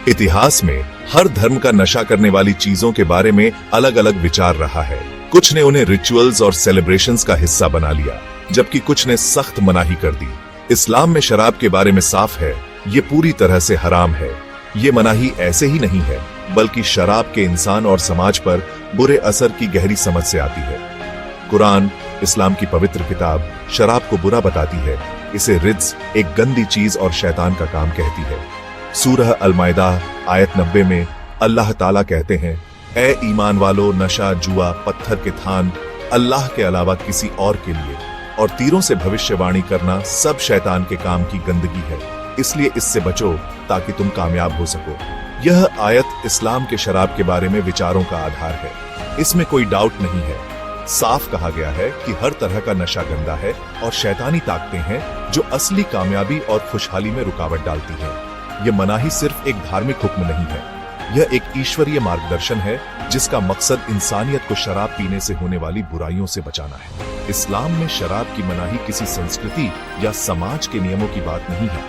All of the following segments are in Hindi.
इतिहास में हर धर्म का नशा करने वाली चीजों के बारे में अलग अलग विचार रहा है। कुछ ने उन्हें रिचुअल्स और सेलिब्रेशंस का हिस्सा बना लिया, जबकि कुछ ने सख्त मनाही कर दी। इस्लाम में शराब के बारे में साफ है, ये पूरी तरह से हराम है। ये मनाही ऐसे ही नहीं है, बल्कि शराब के इंसान और समाज पर बुरे असर की गहरी समझ से आती है। कुरान, इस्लाम की पवित्र किताब, शराब को बुरा बताती है। इसे रिज्स, एक गंदी चीज और शैतान का काम कहती है। सूरह अल-माइदा आयत 90 में अल्लाह ताला कहते हैं, ए ईमान वालो, नशा, जुआ, पत्थर के थान, अल्लाह के अलावा किसी और के लिए और तीरों से भविष्यवाणी करना सब शैतान के काम की गंदगी है, इसलिए इससे बचो ताकि तुम कामयाब हो सको। यह आयत इस्लाम के शराब के बारे में विचारों का आधार है। इसमें कोई डाउट नहीं है। साफ कहा गया है कि हर तरह का नशा गंदा है और शैतानी ताकतें हैं जो असली कामयाबी और खुशहाली में रुकावट डालती हैं। यह मनाही सिर्फ एक धार्मिक हुक्म नहीं है, यह एक ईश्वरीय मार्गदर्शन है जिसका मकसद इंसानियत को शराब पीने से होने वाली बुराइयों से बचाना है। इस्लाम में शराब की मनाही किसी संस्कृति या समाज के नियमों की बात नहीं है,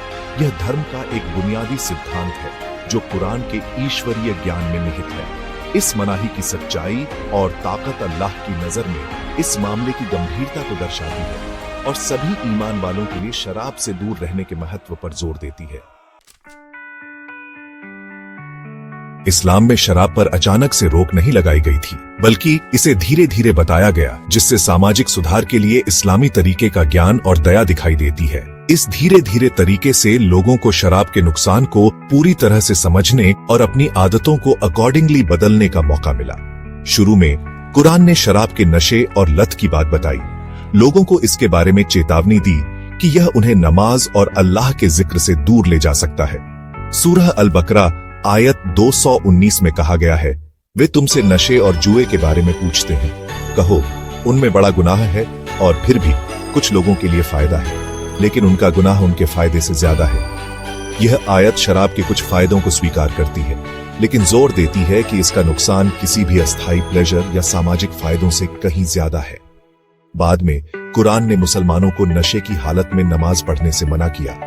यह धर्म का एक बुनियादी सिद्धांत है जो कुरान के ईश्वरीय ज्ञान में निहित है। इस मनाही की सच्चाई और ताकत अल्लाह की नजर में इस मामले की गंभीरता को दर्शाती है और सभी ईमान वालों के लिए शराब से दूर रहने के महत्व पर जोर देती है। इस्लाम में शराब पर अचानक से रोक नहीं लगाई गई थी, बल्कि इसे धीरे धीरे बताया गया, जिससे सामाजिक सुधार के लिए इस्लामी तरीके का ज्ञान और दया दिखाई देती है। इस धीरे धीरे तरीके से लोगों को शराब के नुकसान को पूरी तरह से समझने और अपनी आदतों को अकॉर्डिंगली बदलने का मौका मिला। शुरू में कुरान ने शराब के नशे और लत की बात बताई, लोगों को इसके बारे में चेतावनी दी कि यह उन्हें नमाज और अल्लाह के जिक्र से दूर ले जा सकता है। सूरह अल-बकरा आयत 219 में कहा गया है, वे तुमसे नशे और जुए के बारे में पूछते हैं, कहो उनमें बड़ा गुनाह है और फिर भी कुछ लोगों के लिए फायदा है, लेकिन उनका गुनाह उनके फायदे से ज्यादा है। यह आयत शराब के कुछ फायदों को स्वीकार करती है, लेकिन जोर देती है कि इसका नुकसान किसी भी अस्थायी प्लेजर या सामाजिक फायदों से कहीं ज्यादा है। बाद में कुरान ने मुसलमानों को नशे की हालत में नमाज पढ़ने से मना किया।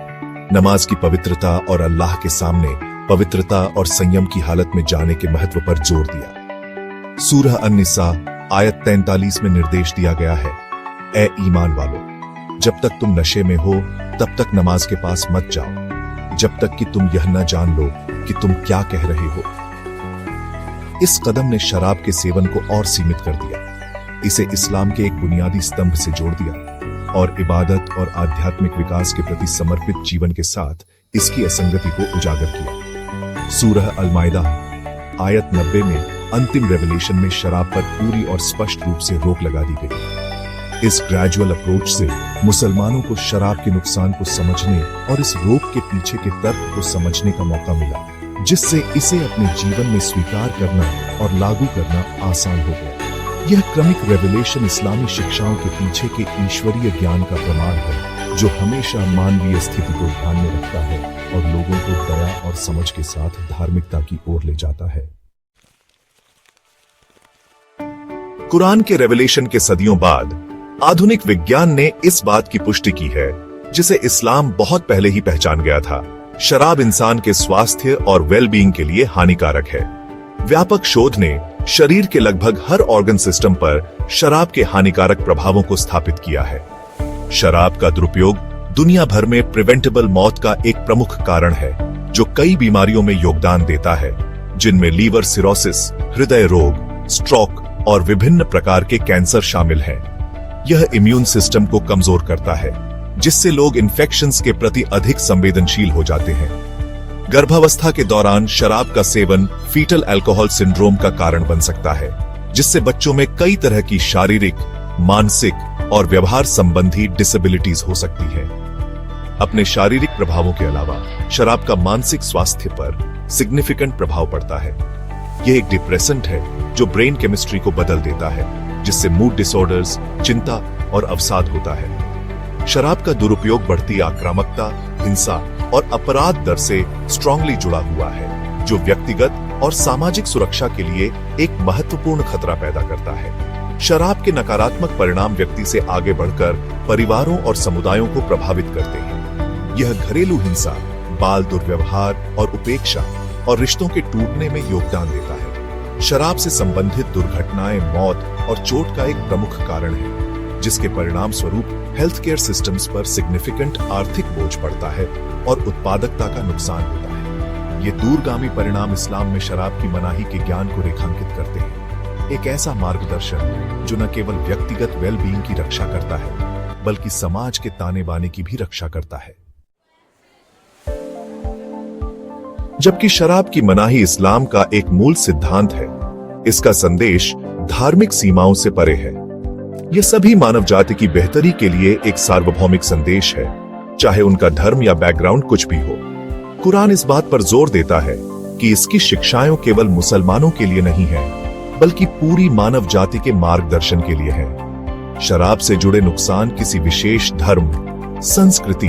नमाज की पवित्रता और अल्लाह के सामने पवित्रता और संयम की हालत में जाने के महत्व पर जोर दिया। सूरह अन-निसा आयत 43 में निर्देश दिया गया है, ए ईमान वालो, जब तक तुम नशे में हो तब तक नमाज के पास मत जाओ, जब तक कि तुम यह न जान लो कि तुम क्या कह रहे हो। इस कदम ने शराब के सेवन को और सीमित कर दिया, इसे इस्लाम के एक बुनियादी स्तंभ से जोड़ दिया और इबादत और आध्यात्मिक विकास के प्रति समर्पित जीवन के साथ इसकी असंगति को उजागर किया। सूरह अल-माइदा आयत 90 में अंतिम रेवलेशन में शराब पर पूरी और स्पष्ट रूप से रोक लगा दी गई। इस ग्रेजुअल अप्रोच से मुसलमानों को शराब के नुकसान को समझने और इस रोक के पीछे के तर्क को समझने का मौका मिला, जिससे इसे अपने जीवन में स्वीकार करना और लागू करना आसान हो गया। यह क्रमिक रेवलेशन इस्लामी शिक्षाओं के पीछे के ईश्वरीय ज्ञान का प्रमाण है, जो हमेशा मानवीय स्थिति को ध्यान में रखता है और लोगों को दया और समझ के साथ धार्मिकता की ओर ले जाता है। कुरान के रेवलेशन के सदियों बाद आधुनिक विज्ञान ने इस बात की पुष्टि की है, जिसे इस्लाम बहुत पहले ही पहचान गया था। शराब इंसान के स्वास्थ्य और वेलबींग के लिए हानिकारक है। व्यापक शोध ने शरीर के लगभग हर ऑर्गन सिस्टम पर शराब के हानिकारक प्रभावों को स्थापित किया है। शराब का दुरुपयोग दुनिया भर में प्रिवेंटेबल मौत का एक प्रमुख कारण है, जो कई बीमारियों में योगदान देता है, जिनमें लीवर सिरोसिस, हृदय रोग, स्ट्रोक और विभिन्न प्रकार के कैंसर शामिल हैं। यह इम्यून सिस्टम को कमजोर करता है, जिससे लोग इन्फेक्शंस के प्रति अधिक संवेदनशील हो जाते हैं। गर्भावस्था के दौरान शराब का सेवन फीटल अल्कोहल सिंड्रोम का कारण बन सकता है, जिससे बच्चों में कई तरह की शारीरिक, मानसिक और व्यवहार संबंधी डिसेबिलिटीज हो सकती है। अपने शारीरिक प्रभावों के अलावा शराब का मानसिक स्वास्थ्य पर सिग्निफिकेंट प्रभाव पड़ता है। यह एक डिप्रेसेंट है जो ब्रेन केमिस्ट्री को बदल देता है, जिससे मूड डिसऑर्डर्स, चिंता और अवसाद होता है। शराब का दुरुपयोग बढ़ती आक्रामकता, हिंसा और अपराध दर से स्ट्रांगली जुड़ा हुआ है, जो व्यक्तिगत और सामाजिक सुरक्षा के लिए एक महत्वपूर्ण खतरा पैदा करता है। शराब के नकारात्मक परिणाम व्यक्ति से आगे बढ़कर परिवारों और समुदायों को प्रभावित करते हैं। यह घरेलू हिंसा, बाल दुर्व्यवहार और उपेक्षा, और रिश्तों के टूटने में योगदान देता है। शराब से संबंधित दुर्घटनाएं मौत और चोट का एक प्रमुख कारण है, जिसके परिणाम स्वरूप हेल्थ केयर सिस्टम्स पर सिग्निफिकेंट आर्थिक बोझ पड़ता है और उत्पादकता का नुकसान होता है। ये दूरगामी परिणाम इस्लाम में शराब की मनाही के ज्ञान को रेखांकित करते हैं, एक ऐसा मार्गदर्शन जो न केवल व्यक्तिगत वेलबीइंग की रक्षा करता है बल्कि समाज के ताने बाने की भी रक्षा करता है। जबकि शराब की मनाही इस्लाम का एक मूल सिद्धांत है, इसका संदेश धार्मिक सीमाओं से परे है। यह सभी मानव जाति की बेहतरी के लिए एक सार्वभौमिक संदेश है, चाहे उनका धर्म या बैकग्राउंड कुछ भी हो। कुरान इस बात पर जोर देता है कि इसकी शिक्षाएं केवल मुसलमानों के लिए नहीं है, बल्कि पूरी मानव जाति के मार्गदर्शन के लिए है। शराब से जुड़े नुकसान किसी विशेष धर्म, संस्कृति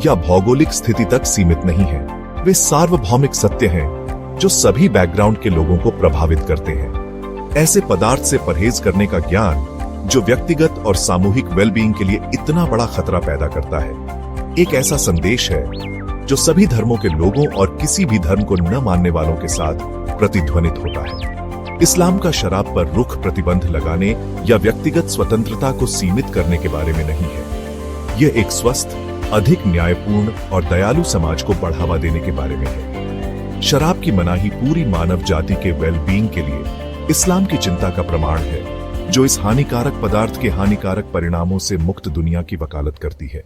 या भौगोलिक स्थिति तक सीमित नहीं है। वे सार्वभौमिक सत्य हैं जो सभी बैकग्राउंड के लोगों को प्रभावित करते हैं। ऐसे पदार्थ से परहेज करने का ज्ञान जो व्यक्तिगत और सामूहिक वेलबीइंग के लिए इतना बड़ा खतरा पैदा करता है, एक ऐसा संदेश है जो सभी धर्मों के लोगों और किसी भी धर्म को न मानने वालों के साथ प्रतिध्वनित होता है। इस्लाम का शराब पर रुख प्रतिबंध लगाने या व्यक्तिगत स्वतंत्रता को सीमित करने के बारे में नहीं है। यह एक स्वस्थ, अधिक न्यायपूर्ण और दयालु समाज को बढ़ावा देने के बारे में है। शराब की मनाही पूरी मानव जाति के वेलबीइंग के लिए इस्लाम की चिंता का प्रमाण है, जो इस हानिकारक पदार्थ के हानिकारक परिणामों से मुक्त दुनिया की वकालत करती है।